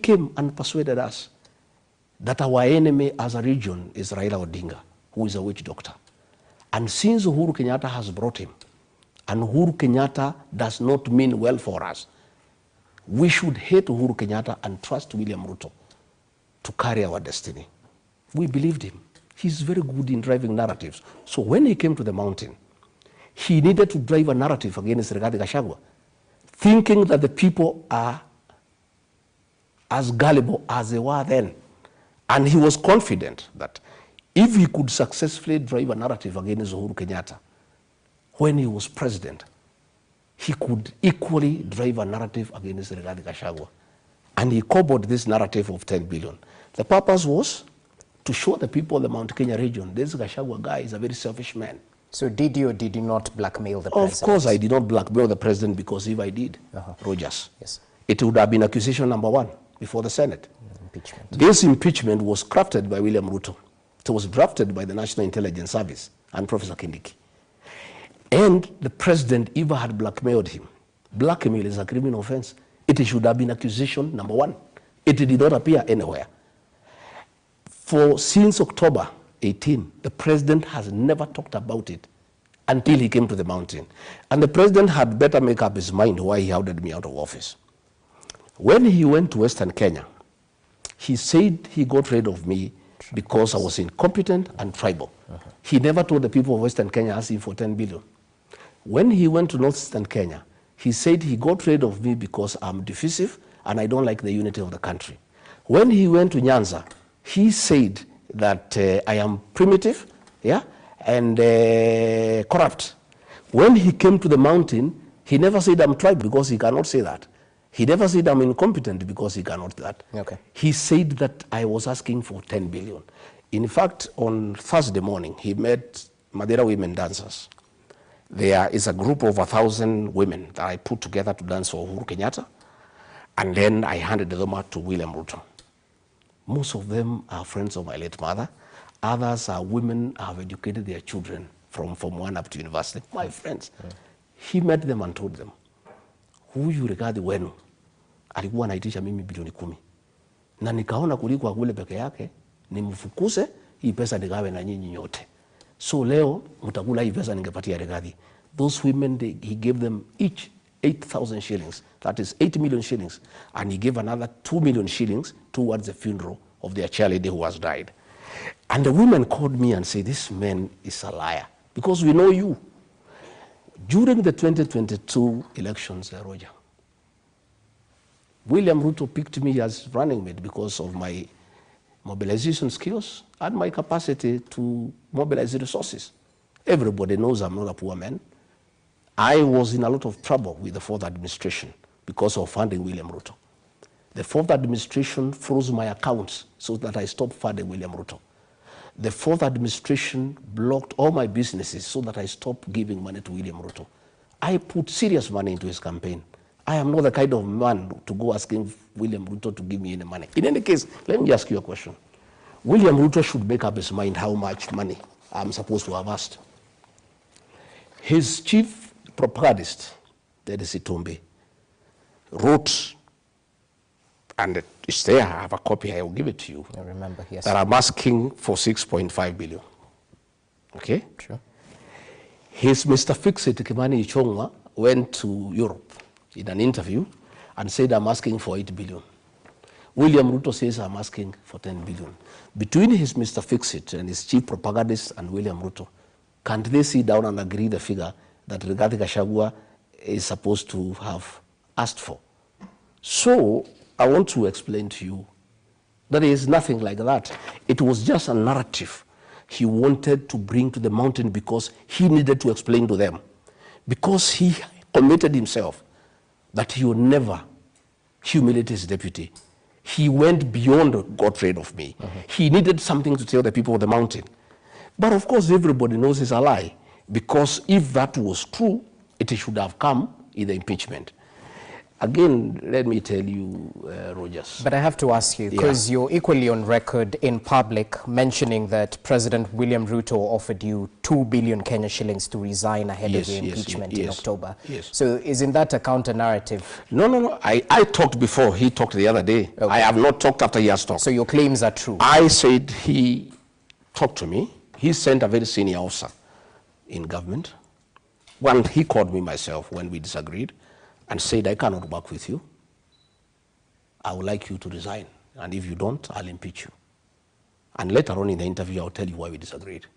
came and persuaded us that our enemy as a region is Raila Odinga, who is a witch doctor. And since Uhuru Kenyatta has brought him, and Uhuru Kenyatta does not mean well for us, we should hate Uhuru Kenyatta and trust William Ruto to carry our destiny. We believed him. He's very good in driving narratives. So when he came to the mountain, he needed to drive a narrative against Rigathi Gachagua, thinking that the people are as gullible as they were then. And he was confident that if he could successfully drive a narrative against Uhuru Kenyatta when he was president, he could equally drive a narrative against Rigathi Gachagua. And he cobbled this narrative of 10 billion. The purpose was to show the people of the Mount Kenya region, this Gachagua guy is a very selfish man. So did you or did you not blackmail the president? Of course I did not blackmail the president, because if I did, Rogers, yes, it would have been accusation number 1 before the Senate. Impeachment. This impeachment was crafted by William Ruto. It was drafted by the National Intelligence Service and Professor Kindiki. And the president even had blackmailed him. Blackmail is a criminal offense. It should have been accusation number 1. It did not appear anywhere. Since October 18, the president has never talked about it until he came to the mountain. And the president had better make up his mind why he ordered me out of office. When he went to Western Kenya, he said he got rid of me because I was incompetent and tribal. He never told the people of Western Kenya asking for 10 billion. When he went to Northeastern Kenya, he said he got rid of me because I'm divisive and I don't like the unity of the country. When he went to Nyanza, he said that I am primitive, yeah, and corrupt. When he came to the mountain, he never said I'm tribal, because he cannot say that. He never said I'm incompetent, because he cannot do that. Okay. He said that I was asking for 10 billion. In fact, on Thursday morning, he met Madeira women dancers. There is a group of 1,000 women that I put together to dance for Uhuru Kenyatta, and then I handed them out to William Ruto. Most of them are friends of my late mother. Others are women who have educated their children from Form 1 up to university. My friends. He met them and told them, huyu Rigathi wenu alikuwa anaitisha mimi bilioni 10. Na nikaona kuliko kule peke yake, nimfukuse hii pesa nigawe na nyinyi nyote. So leo mtakula hii pesa ningepatia Rigathi. Those women, he gave them each 8,000 shillings. That is 8 million shillings. And he gave another 2 million shillings towards the funeral of their charity who has died. And the women called me and said, this man is a liar, because we know you. During the 2022 elections, Roger, William Ruto picked me as running mate because of my mobilization skills and my capacity to mobilize resources. Everybody knows I'm not a poor man. I was in a lot of trouble with the fourth administration because of funding William Ruto. The fourth administration froze my accounts so that I stopped funding William Ruto. The fourth administration blocked all my businesses so that I stopped giving money to William Ruto. I put serious money into his campaign. I am not the kind of man to go asking William Ruto to give me any money. In any case, let me ask you a question. William Ruto should make up his mind how much money I'm supposed to have asked. His chief propagandist, that is Itumbi, wrote, and it's there, I have a copy, I will give it to you. I remember, yes. That I'm asking for 6.5 billion. Okay? Sure. His Mr. Fix-It, Kimani Ichungwa, went to Europe in an interview and said, I'm asking for 8 billion. William Ruto says, I'm asking for 10 billion. Between his Mr. Fix-It and his chief propagandist and William Ruto, can't they sit down and agree the figure that Rigathi Gachagua is supposed to have asked for? So I want to explain to you that there is nothing like that. It was just a narrative he wanted to bring to the mountain because he needed to explain to them. Because he committed himself that he would never humiliate his deputy. He went beyond got rid of me. He needed something to tell the people of the mountain. But of course everybody knows it's a lie, because if that was true, it should have come in the impeachment. Again, let me tell you, Rogers. But I have to ask you, because you're equally on record in public mentioning that President William Ruto offered you 2 billion Kenya shillings to resign ahead of your impeachment in October. Yes. So isn't that a counter-narrative? No. I talked before. He talked the other day. Okay. I have not talked after he has talked. So your claims are true? I said he talked to me. He sent a very senior officer in government. Well, he called me myself when we disagreed and said, I cannot work with you. I would like you to resign. And if you don't, I'll impeach you. And later on in the interview, I'll tell you why we disagreed.